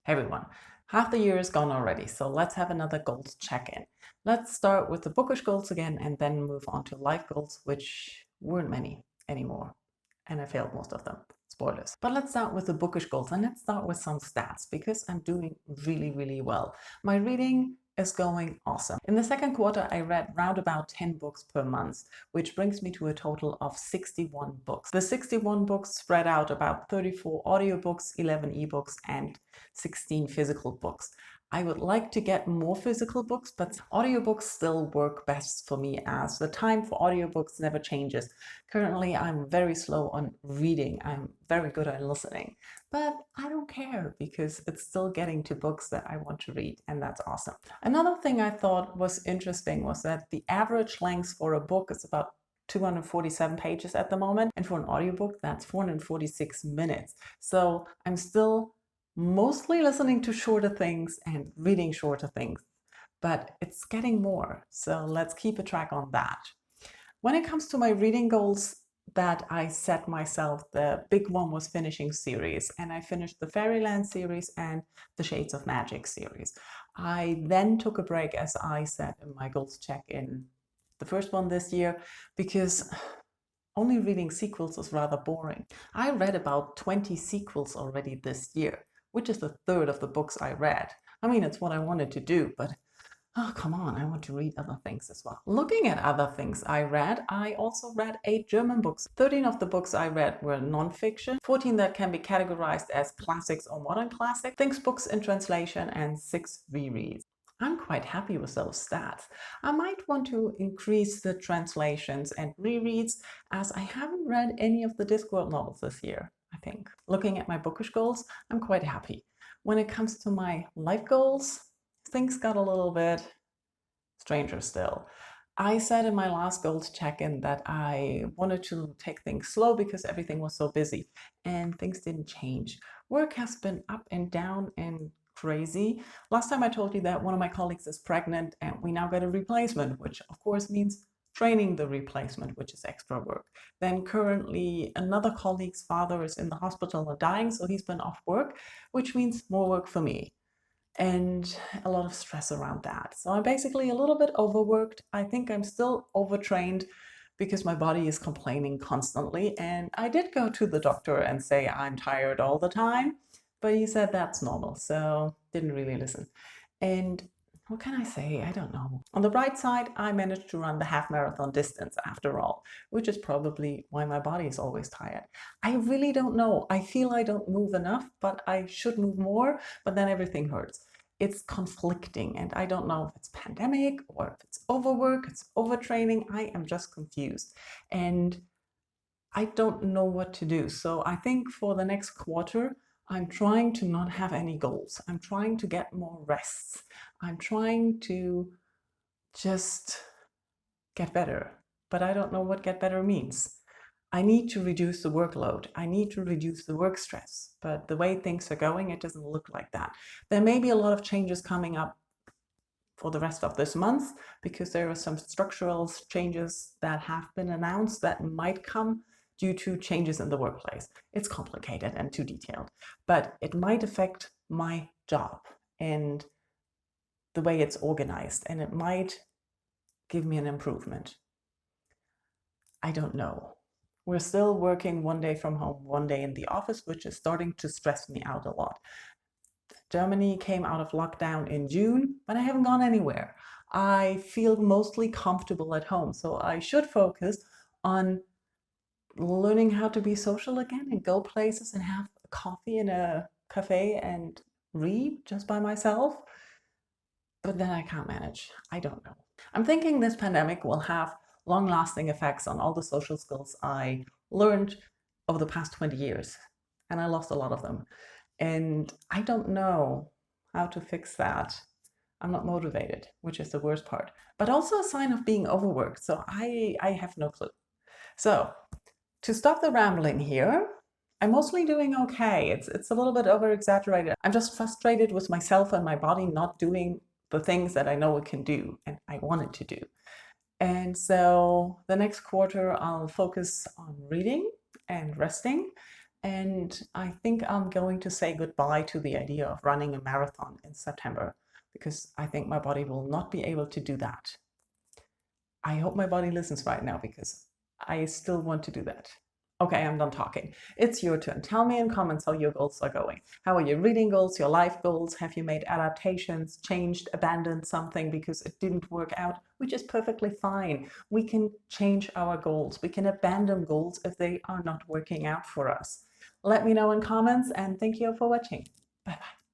Everyone, half the year is gone already, so let's have another goals check-in. Let's start with the bookish goals again and then move on to life goals, which weren't many anymore. And I failed most of them. Spoilers. But let's start with the bookish goals and let's start with some stats because I'm doing really, really well. My reading is going awesome. In the second quarter, I read round about 10 books per month, which brings me to a total of 61 books. The 61 books spread out about 34 audiobooks, 11 ebooks, and 16 physical books. I would like to get more physical books, but audiobooks still work best for me as the time for audiobooks never changes. Currently, I'm very slow on reading. I'm very good at listening, but I don't care because it's still getting to books that I want to read, and that's awesome. Another thing I thought was interesting was that the average length for a book is about 247 pages at the moment, and for an audiobook, that's 446 minutes. So I'm still mostly listening to shorter things and reading shorter things, but it's getting more. So let's keep a track on that. When it comes to my reading goals that I set myself, the big one was finishing series, and I finished the Fairyland series and the Shades of Magic series. I then took a break, as I said in my goals check-in, the first one this year, because only reading sequels is rather boring. I read about 20 sequels already this year, which is a third of the books I read. I mean, it's what I wanted to do, but oh, come on, I want to read other things as well. Looking at other things I read, I also read 8 German books. 13 of the books I read were non-fiction, 14 that can be categorized as classics or modern classics, things books in translation, and 6 rereads. I'm quite happy with those stats. I might want to increase the translations and rereads as I haven't read any of the Discworld novels this year, I think. Looking at my bookish goals, I'm quite happy. When it comes to my life goals, things got a little bit stranger still. I said in my last goals check-in that I wanted to take things slow because everything was so busy and things didn't change. Work has been up and down and crazy. Last time I told you that one of my colleagues is pregnant and we now get a replacement, which of course means training the replacement, which is extra work. Then currently another colleague's father is in the hospital and dying, so he's been off work, which means more work for me and a lot of stress around that. So I'm basically a little bit overworked. I think I'm still overtrained because my body is complaining constantly. And I did go to the doctor and say I'm tired all the time, but he said that's normal, so didn't really listen. And what can I say? I don't know. On the bright side, I managed to run the half marathon distance after all, which is probably why my body is always tired. I really don't know. I feel I don't move enough, but I should move more, but then everything hurts. It's conflicting, and I don't know if it's pandemic or if it's overwork, it's overtraining. I am just confused. And I don't know what to do. So I think for the next quarter, I'm trying to not have any goals. I'm trying to get more rests. I'm trying to just get better. But I don't know what get better means. I need to reduce the workload. I need to reduce the work stress. But the way things are going, it doesn't look like that. There may be a lot of changes coming up for the rest of this month because there are some structural changes that have been announced that might come due to changes in the workplace. It's complicated and too detailed, but it might affect my job and the way it's organized, and it might give me an improvement. I don't know. We're still working one day from home, one day in the office, which is starting to stress me out a lot. Germany came out of lockdown in June, but I haven't gone anywhere. I feel mostly comfortable at home, so I should focus on learning how to be social again and go places and have a coffee in a cafe and read just by myself. But then I can't manage. I don't know. I'm thinking this pandemic will have long-lasting effects on all the social skills I learned over the past 20 years, and I lost a lot of them. And I don't know how to fix that. I'm not motivated, which is the worst part, but also a sign of being overworked. So I have no clue. So to stop the rambling here, I'm mostly doing okay. It's a little bit over exaggerated. I'm just frustrated with myself and my body not doing the things that I know it can do and I want it to do. And so the next quarter, I'll focus on reading and resting. And I think I'm going to say goodbye to the idea of running a marathon in September because I think my body will not be able to do that. I hope my body listens right now because I still want to do that. Okay, I'm done talking. It's your turn. Tell me in comments how your goals are going. How are your reading goals, your life goals? Have you made adaptations, changed, abandoned something because it didn't work out? Which is perfectly fine. We can change our goals. We can abandon goals if they are not working out for us. Let me know in comments and thank you for watching. Bye bye.